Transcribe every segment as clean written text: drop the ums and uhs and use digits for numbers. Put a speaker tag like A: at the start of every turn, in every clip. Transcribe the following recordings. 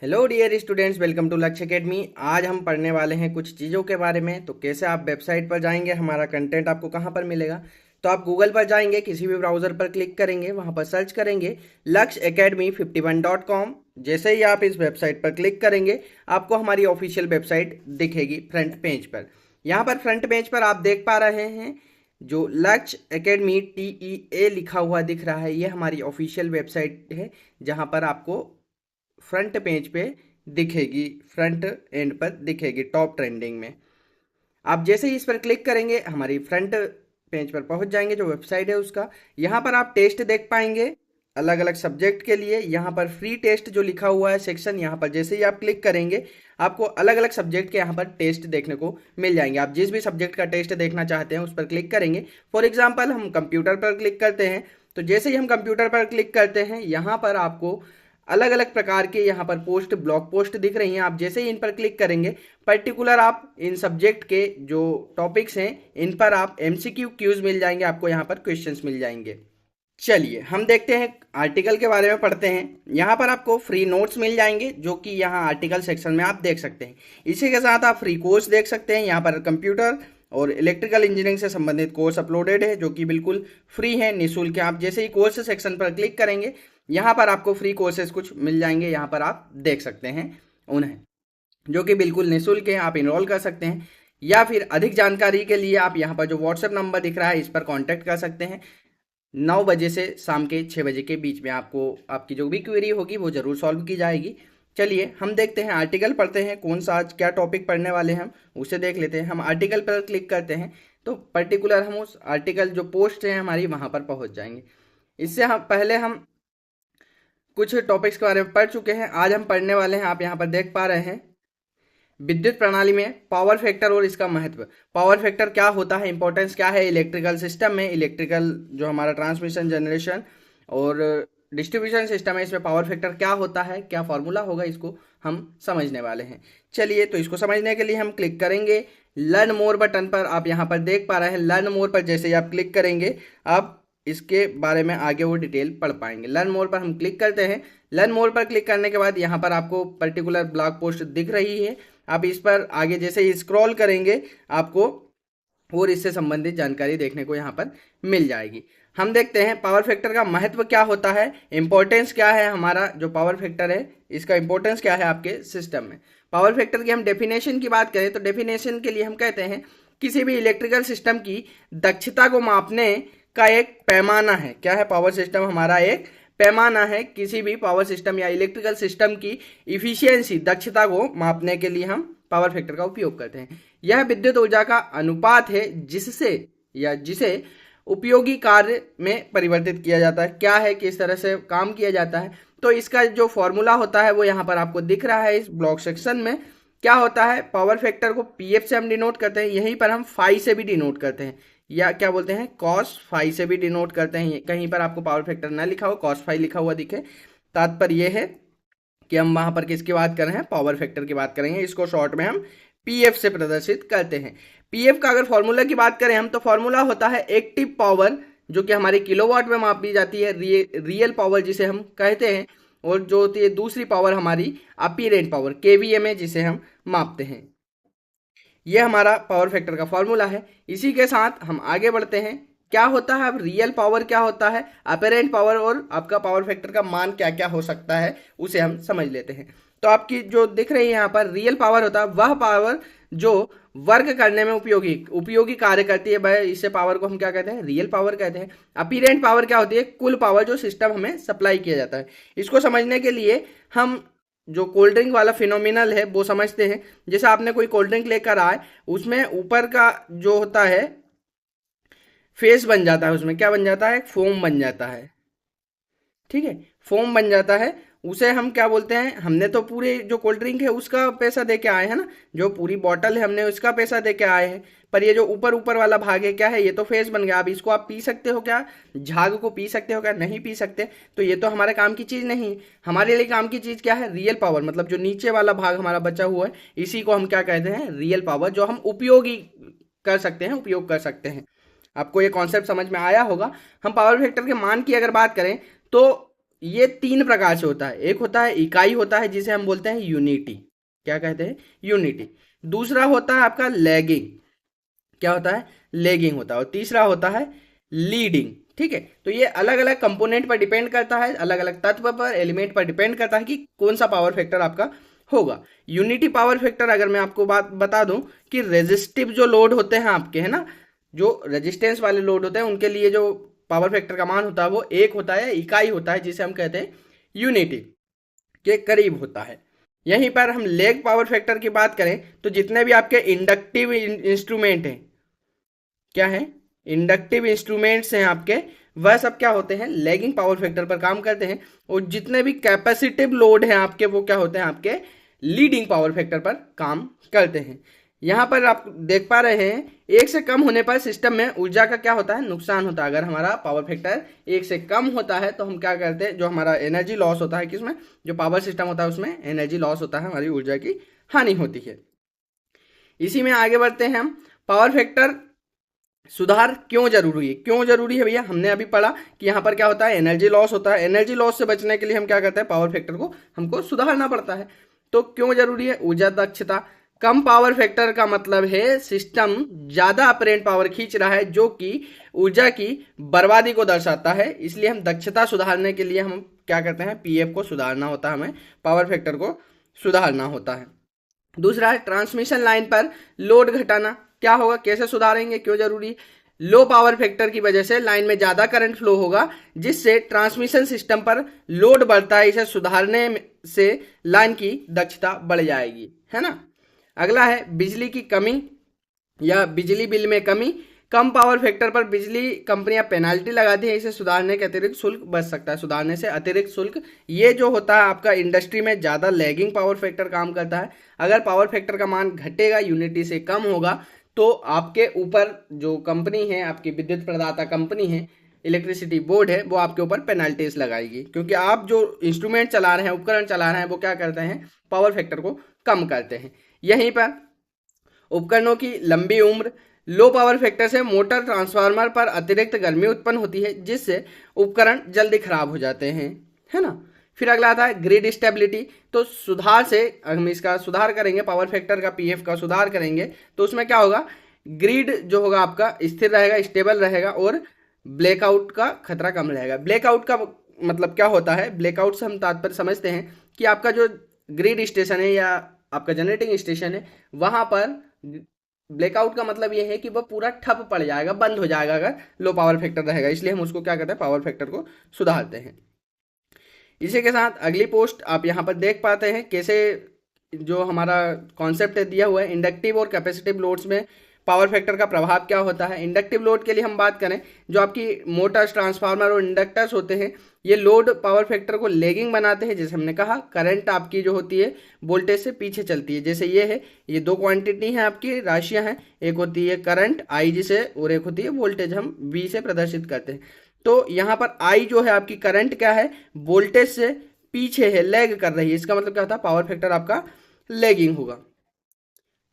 A: Hello dear students, welcome to Lakshya academy. आज हम पढ़ने वाले हैं कुछ चीज़ों के बारे में। तो कैसे आप वेबसाइट पर जाएंगे, हमारा कंटेंट आपको कहाँ पर मिलेगा। तो आप गूगल पर जाएंगे, किसी भी ब्राउज़र पर क्लिक करेंगे, वहाँ पर सर्च करेंगे lakshacademy51.com। जैसे ही आप इस वेबसाइट पर क्लिक करेंगे, आपको हमारी ऑफिशियल वेबसाइट दिखेगी फ्रंट पेज पर। यहाँ पर फ्रंट पेज पर आप देख पा रहे हैं जो लक्ष्य एकेडमी TEA लिखा हुआ दिख रहा है, ये हमारी ऑफिशियल वेबसाइट है, जहाँ पर आपको फ्रंट पेज पे दिखेगी, फ्रंट एंड पर दिखेगी टॉप ट्रेंडिंग में। आप जैसे ही इस पर क्लिक करेंगे, हमारी फ्रंट पेज पर पहुंच जाएंगे, जो वेबसाइट है उसका। यहाँ पर आप टेस्ट देख पाएंगे अलग अलग सब्जेक्ट के लिए। यहाँ पर फ्री टेस्ट जो लिखा हुआ है सेक्शन, यहाँ पर जैसे ही आप क्लिक करेंगे, आपको अलग अलग सब्जेक्ट के यहाँ पर टेस्ट देखने को मिल जाएंगे। आप जिस भी सब्जेक्ट का टेस्ट देखना चाहते हैं उस पर क्लिक करेंगे। फॉर एग्जाम्पल हम कंप्यूटर पर क्लिक करते हैं, तो जैसे ही हम कंप्यूटर पर क्लिक करते हैं, यहाँ पर आपको अलग अलग प्रकार के यहाँ पर पोस्ट, ब्लॉग पोस्ट दिख रही हैं। आप जैसे ही इन पर क्लिक करेंगे, पर्टिकुलर आप इन सब्जेक्ट के जो टॉपिक्स हैं, इन पर आप MCQ क्यूज मिल जाएंगे, आपको यहाँ पर क्वेश्चंस मिल जाएंगे। चलिए हम देखते हैं, आर्टिकल के बारे में पढ़ते हैं। यहाँ पर आपको फ्री नोट्स मिल जाएंगे, जो कि यहाँ आर्टिकल सेक्शन में आप देख सकते हैं। इसी के साथ आप फ्री कोर्स देख सकते हैं। यहाँ पर कंप्यूटर और इलेक्ट्रिकल इंजीनियरिंग से संबंधित कोर्स अपलोडेड है, जो कि बिल्कुल फ्री है, निःशुल्क है। आप जैसे ही कोर्स सेक्शन पर क्लिक करेंगे, यहाँ पर आपको फ्री कोर्सेज कुछ मिल जाएंगे। यहाँ पर आप देख सकते हैं उन्हें, जो कि बिल्कुल निःशुल्क है, आप इनरोल कर सकते हैं। या फिर अधिक जानकारी के लिए आप यहाँ पर जो व्हाट्सएप नंबर दिख रहा है, इस पर कॉन्टैक्ट कर सकते हैं। 9 बजे से शाम के 6 बजे के बीच में आपको आपकी जो भी क्वेरी होगी वो ज़रूर सॉल्व की जाएगी। चलिए हम देखते हैं, आर्टिकल पढ़ते हैं। कौन सा आज क्या टॉपिक पढ़ने वाले हैं हम उसे देख लेते हैं। हम आर्टिकल पर क्लिक करते हैं तो पर्टिकुलर हम उस आर्टिकल जो पोस्ट है हमारी, वहाँ पर पहुँच जाएंगे। इससे हम पहले हम कुछ टॉपिक्स के बारे में पढ़ चुके हैं। आज हम पढ़ने वाले हैं, आप यहाँ पर देख पा रहे हैं, विद्युत प्रणाली में पावर फैक्टर और इसका महत्व। पावर फैक्टर क्या होता है, इंपॉर्टेंस क्या है इलेक्ट्रिकल सिस्टम में। इलेक्ट्रिकल जो हमारा ट्रांसमिशन, जनरेशन और डिस्ट्रीब्यूशन सिस्टम है, इसमें पावर फैक्टर क्या होता है, क्या फॉर्मूला होगा, इसको हम समझने वाले हैं। चलिए, तो इसको समझने के लिए हम क्लिक करेंगे लर्न मोर बटन पर। आप यहाँ पर देख पा रहे हैं, लर्न मोर पर जैसे ही आप क्लिक करेंगे, आप इसके बारे में आगे वो डिटेल पढ़ पाएंगे। लर्न मोर पर हम क्लिक करते हैं। लर्न मोर पर क्लिक करने के बाद यहाँ पर आपको पर्टिकुलर ब्लॉग पोस्ट दिख रही है। आप इस पर आगे जैसे ही स्क्रॉल करेंगे, आपको और इससे संबंधित जानकारी देखने को यहाँ पर मिल जाएगी। हम देखते हैं पावर फैक्टर का महत्व क्या होता है, इंपॉर्टेंस क्या है। हमारा जो पावर फैक्टर है, इसका इंपॉर्टेंस क्या है आपके सिस्टम में। पावर फैक्टर की हम डेफिनेशन की बात करें तो डेफिनेशन के लिए हम कहते हैं, किसी भी इलेक्ट्रिकल सिस्टम की दक्षता को मापने का एक पैमाना है। क्या है, पावर सिस्टम हमारा एक पैमाना है। किसी भी पावर सिस्टम या इलेक्ट्रिकल सिस्टम की इफिशियंसी, दक्षता को मापने के लिए हम पावर फैक्टर का उपयोग करते हैं। यह विद्युत ऊर्जा का अनुपात है जिसे उपयोगी कार्य में परिवर्तित किया जाता है। क्या है, किस तरह से काम किया जाता है, तो इसका जो फॉर्मूला होता है वो यहाँ पर आपको दिख रहा है इस ब्लॉक सेक्शन में। क्या होता है, पावर फैक्टर को PF से हम डिनोट करते हैं, यहीं पर हम फाई से भी डिनोट करते हैं, या क्या बोलते हैं, कॉस फाई से भी डिनोट करते हैं। कहीं पर आपको पावर फैक्टर ना लिखा हो, कॉस फाई लिखा हुआ दिखे, तात्पर्य यह है कि हम वहां पर किसकी बात कर रहे हैं, पावर फैक्टर की बात करेंगे। इसको शॉर्ट में हम PF से प्रदर्शित करते हैं। PF का अगर फॉर्मूला की बात करें हम, तो फॉर्मूला होता है एक्टिव पावर, जो कि हमारी किलोवाट में मापी जाती है, रियल पावर जिसे हम कहते हैं, और जो होती है दूसरी पावर हमारी अपीरेंट पावर, KVA में, जिसे हम मापते हैं। यह हमारा पावर फैक्टर का फॉर्मूला है। इसी के साथ हम आगे बढ़ते हैं। क्या होता है अब रियल पावर, क्या होता है अपरेंट पावर, और आपका पावर फैक्टर का मान क्या क्या हो सकता है उसे हम समझ लेते हैं। तो आपकी जो दिख रही है यहाँ पर रियल पावर होता है वह पावर जो वर्क करने में उपयोगी कार्य करती है, भाई इससे पावर को हम क्या कहते हैं, रियल पावर कहते हैं। अपीरेंट पावर क्या होती है, कुल पावर जो सिस्टम हमें सप्लाई किया जाता है। इसको समझने के लिए हम जो कोल्ड ड्रिंक वाला फिनोमिनल है वो समझते हैं। जैसे आपने कोई कोल्ड ड्रिंक लेकर आए, उसमें ऊपर का जो होता है फेस बन जाता है, उसमें क्या बन जाता है, फोम बन जाता है। ठीक है, फोम बन जाता है, उसे हम क्या बोलते हैं, हमने तो पूरे जो कोल्ड ड्रिंक है उसका पैसा दे के आए हैं ना, जो पूरी बॉटल है हमने उसका पैसा दे के आए हैं, पर ये जो ऊपर ऊपर वाला भाग है क्या है, ये तो फेस बन गया। अब इसको आप पी सकते हो क्या, झाग को पी सकते हो क्या, नहीं पी सकते। तो ये तो हमारे काम की चीज़ नहीं। हमारे लिए काम की चीज़ क्या है, रियल पावर, मतलब जो नीचे वाला भाग हमारा बचा हुआ है, इसी को हम क्या कहते हैं, रियल पावर, जो हम उपयोगी कर सकते हैं, उपयोग कर सकते हैं। आपको ये कॉन्सेप्ट समझ में आया होगा। हम पावर फैक्टर के मान की अगर बात करें तो ये तीन प्रकार से होता है। एक होता है इकाई होता है जिसे हम बोलते हैं यूनिटी, क्या कहते हैं, यूनिटी। दूसरा होता है आपका लैगिंग, क्या होता है, लेगिंग होता है। और तीसरा होता है लीडिंग। ठीक है, तो ये अलग अलग कंपोनेंट पर डिपेंड करता है, अलग अलग तत्व पर, एलिमेंट पर डिपेंड करता है कि कौन सा पावर फैक्टर आपका होगा। यूनिटी पावर फैक्टर अगर मैं आपको बात बता दूं कि रेजिस्टिव जो लोड होते हैं आपके, है ना, जो रेजिस्टेंस वाले लोड होते हैं उनके लिए जो पावर फैक्टर का मान होता है वो एक होता है, इकाई होता है, जिसे हम कहते हैं यूनिटी के करीब होता है। यहीं पर हम लेग पावर फैक्टर की बात करें तो जितने भी आपके इंडक्टिव इंस्ट्रूमेंट हैं, क्या है, इंडक्टिव इंस्ट्रूमेंट्स हैं आपके, वह सब क्या होते हैं, लेगिंग पावर फैक्टर पर काम करते हैं। और जितने भी कैपेसिटिव लोड हैं आपके, वो क्या होते हैं, आपके लीडिंग पावर फैक्टर पर काम करते हैं। यहां पर आप देख पा रहे हैं एक से कम होने पर सिस्टम में ऊर्जा का क्या होता है, नुकसान होता है। अगर हमारा पावर फैक्टर एक से कम होता है तो हम क्या करते हैं, जो हमारा एनर्जी लॉस होता है, किसमें, जो पावर सिस्टम होता है उसमें एनर्जी लॉस होता है, हमारी ऊर्जा की हानि होती है। इसी में आगे बढ़ते हैं हम। पावर फैक्टर सुधार क्यों जरूरी है, क्यों जरूरी है भैया, हमने अभी पढ़ा कि यहाँ पर क्या होता है, एनर्जी लॉस होता है। एनर्जी लॉस से बचने के लिए हम क्या करते हैं, पावर फैक्टर को हमको सुधारना पड़ता है। तो क्यों जरूरी है, ऊर्जा दक्षता। कम पावर फैक्टर का मतलब है सिस्टम ज्यादा अपरेंट पावर खींच रहा है, जो कि ऊर्जा की बर्बादी को दर्शाता है। इसलिए हम दक्षता सुधारने के लिए हम क्या करते हैं, पीएफ को सुधारना होता है, हमें पावर फैक्टर को सुधारना होता है। दूसरा है ट्रांसमिशन लाइन पर लोड घटाना। क्या होगा, कैसे सुधारेंगे, क्यों जरूरी, लो पावर फैक्टर की वजह से लाइन में ज्यादा करंट फ्लो होगा, जिससे ट्रांसमिशन सिस्टम पर लोड बढ़ता है। इसे सुधारने से लाइन की दक्षता बढ़ जाएगी, है ना। अगला है बिजली की कमी या बिजली बिल में कमी। कम पावर फैक्टर पर बिजली कंपनियां पेनाल्टी लगाती है, इसे सुधारने के अतिरिक्त शुल्क बच सकता है। सुधारने से अतिरिक्त शुल्क, ये जो होता है आपका इंडस्ट्री में ज़्यादा लैगिंग पावर फैक्टर काम करता है। अगर पावर फैक्टर का मान घटेगा, यूनिटी से कम होगा, तो आपके ऊपर जो कंपनी है, आपकी विद्युत प्रदाता कंपनी है, इलेक्ट्रिसिटी बोर्ड है, वो आपके ऊपर पेनाल्टीज लगाएगी, क्योंकि आप जो इंस्ट्रूमेंट चला रहे हैं, उपकरण चला रहे हैं, वो क्या करते हैं, पावर फैक्टर को कम करते हैं। यहीं पर उपकरणों की लंबी उम्र। लो पावर फैक्टर से मोटर ट्रांसफार्मर पर अतिरिक्त गर्मी उत्पन्न होती है, जिससे उपकरण जल्दी खराब हो जाते हैं, है ना। फिर अगला आता है ग्रिड स्टेबिलिटी। तो सुधार से हम इसका सुधार करेंगे, पावर फैक्टर का पीएफ का सुधार करेंगे, तो उसमें क्या होगा, ग्रिड जो होगा आपका स्थिर रहेगा, स्टेबल रहेगा, और ब्लैकआउट का खतरा कम रहेगा। ब्लैकआउट का मतलब क्या होता है, ब्लैकआउट से हम तात्पर्य समझते हैं कि आपका जो ग्रिड स्टेशन है या आपका जनरेटिंग स्टेशन है, वहां पर ब्लैकआउट का मतलब ये है कि वह पूरा ठप पड़ जाएगा, बंद हो जाएगा अगर लो पावर फैक्टर रहेगा। इसलिए हम उसको क्या करते हैं, पावर फैक्टर को सुधारते हैं। इसी के साथ अगली पोस्ट आप यहाँ पर देख पाते हैं कैसे जो हमारा कॉन्सेप्ट दिया हुआ है, इंडक्टिव और कैपेसिटिव लोड्स में पावर फैक्टर का प्रभाव क्या होता है। इंडक्टिव लोड के लिए हम बात करें, जो आपकी मोटर्स, ट्रांसफार्मर और इंडक्टर्स होते हैं, ये लोड पावर फैक्टर को लेगिंग बनाते हैं। जैसे हमने कहा, करंट आपकी जो होती है वोल्टेज से पीछे चलती है। जैसे ये है, ये दो क्वांटिटी हैं आपकी, राशियां हैं, एक होती है करंट आई जिसे, और एक होती है वोल्टेज, हम वी से प्रदर्शित करते हैं। तो यहाँ पर आई जो है आपकी करंट क्या है, वोल्टेज से पीछे है, लैग कर रही है। इसका मतलब क्या होता है, पावर फैक्टर आपका लैगिंग होगा,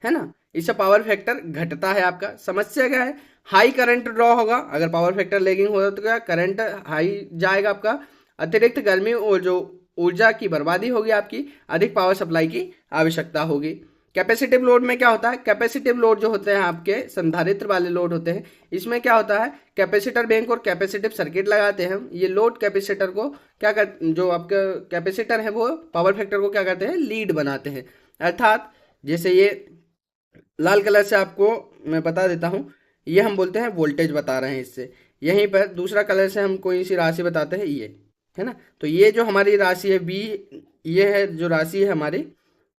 A: है ना। इससे पावर फैक्टर घटता है आपका। समस्या क्या है, हाई करंट ड्रॉ होगा। अगर पावर फैक्टर लैगिंग होगा तो क्या, करंट हाई जाएगा आपका, अतिरिक्त गर्मी और जो ऊर्जा की बर्बादी होगी आपकी, अधिक पावर सप्लाई की आवश्यकता होगी। कैपेसिटिव लोड में क्या होता है, कैपेसिटिव लोड जो होते हैं आपके संधारित्र वाले लोड होते हैं, इसमें क्या होता है, कैपेसिटर बैंक और कैपेसिटिव सर्किट लगाते हैं। ये लोड कैपेसिटर को क्या कर, जो आपका कैपेसिटर है वो पावर फैक्टर को क्या करते हैं, लीड बनाते हैं। अर्थात जैसे ये लाल कलर से आपको मैं बता देता हूँ, ये हम बोलते हैं वोल्टेज बता रहे हैं इससे। यहीं पर दूसरा कलर से हम कोई सी राशि बताते हैं, ये है ना। तो ये जो हमारी राशि है बी, ये है जो राशि है हमारी,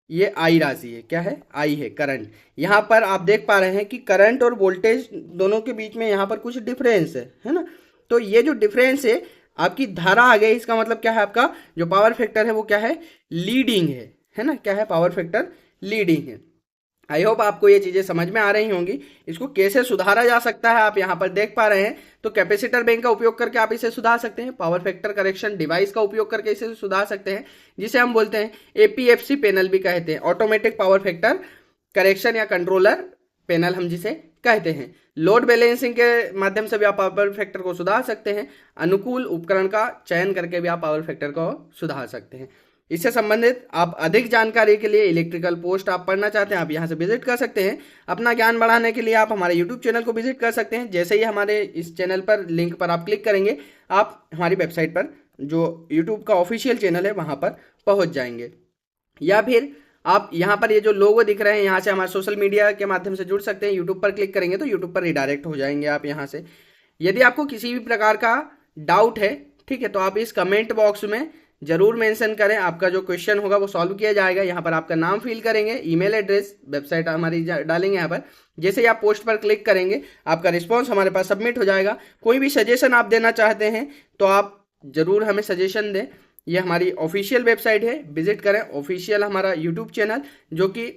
A: ये आई राशि है, क्या है, आई है करंट। यहाँ पर आप देख पा रहे हैं कि करंट और वोल्टेज दोनों के बीच में यहाँ पर कुछ डिफरेंस है ना। तो ये जो डिफरेंस है, आपकी धारा आ गई, इसका मतलब क्या है, आपका जो पावर फैक्टर है वो क्या है, लीडिंग है ना। क्या है, पावर फैक्टर लीडिंग है। आई होप आपको ये चीज़ें समझ में आ रही होंगी। इसको कैसे सुधारा जा सकता है आप यहाँ पर देख पा रहे हैं। तो कैपेसिटर बैंक का उपयोग करके आप इसे सुधार सकते हैं। पावर फैक्टर करेक्शन डिवाइस का उपयोग करके इसे सुधार सकते हैं, जिसे हम बोलते हैं एपीएफसी पैनल भी कहते हैं, ऑटोमेटिक पावर फैक्टर करेक्शन या कंट्रोलर पैनल हम जिसे कहते हैं। लोड बैलेंसिंग के माध्यम से भी आप पावर फैक्टर को सुधार सकते हैं। अनुकूल उपकरण का चयन करके भी आप पावर फैक्टर को सुधार सकते हैं। इससे संबंधित आप अधिक जानकारी के लिए इलेक्ट्रिकल पोस्ट आप पढ़ना चाहते हैं, आप यहाँ से विजिट कर सकते हैं। अपना ज्ञान बढ़ाने के लिए आप हमारे यूट्यूब चैनल को विजिट कर सकते हैं। जैसे ही हमारे इस चैनल पर लिंक पर आप क्लिक करेंगे, आप हमारी वेबसाइट पर जो यूट्यूब का ऑफिशियल चैनल है वहाँ पर पहुँच जाएंगे। या फिर आप यहाँ पर ये जो लोगो दिख रहे हैं, यहाँ से हमारे सोशल मीडिया के माध्यम से जुड़ सकते हैं। यूट्यूब पर क्लिक करेंगे तो यूट्यूब पर रिडायरेक्ट हो जाएंगे आप यहाँ से। यदि आपको किसी भी प्रकार का डाउट है, ठीक है, तो आप इस कमेंट बॉक्स में जरूर मेंशन करें। आपका जो क्वेश्चन होगा वो सॉल्व किया जाएगा। यहाँ पर आपका नाम फिल करेंगे, ईमेल एड्रेस, वेबसाइट हमारी डालेंगे यहाँ पर। जैसे ही आप पोस्ट पर क्लिक करेंगे, आपका रिस्पॉन्स हमारे पास सबमिट हो जाएगा। कोई भी सजेशन आप देना चाहते हैं तो आप जरूर हमें सजेशन दें। ये हमारी ऑफिशियल वेबसाइट है, विजिट करें। ऑफिशियल हमारा यूट्यूब चैनल, जो कि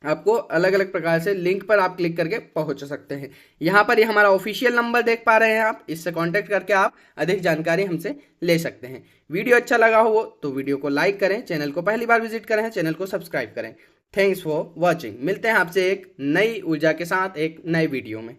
A: आपको अलग अलग प्रकार से लिंक पर आप क्लिक करके पहुंच सकते हैं। यहाँ पर ये हमारा ऑफिशियल नंबर देख पा रहे हैं आप, इससे कांटेक्ट करके आप अधिक जानकारी हमसे ले सकते हैं। वीडियो अच्छा लगा हो तो वीडियो को लाइक करें, चैनल को पहली बार विजिट करें चैनल को सब्सक्राइब करें। Thanks for watching. मिलते हैं आपसे एक नई ऊर्जा के साथ एक नए वीडियो में।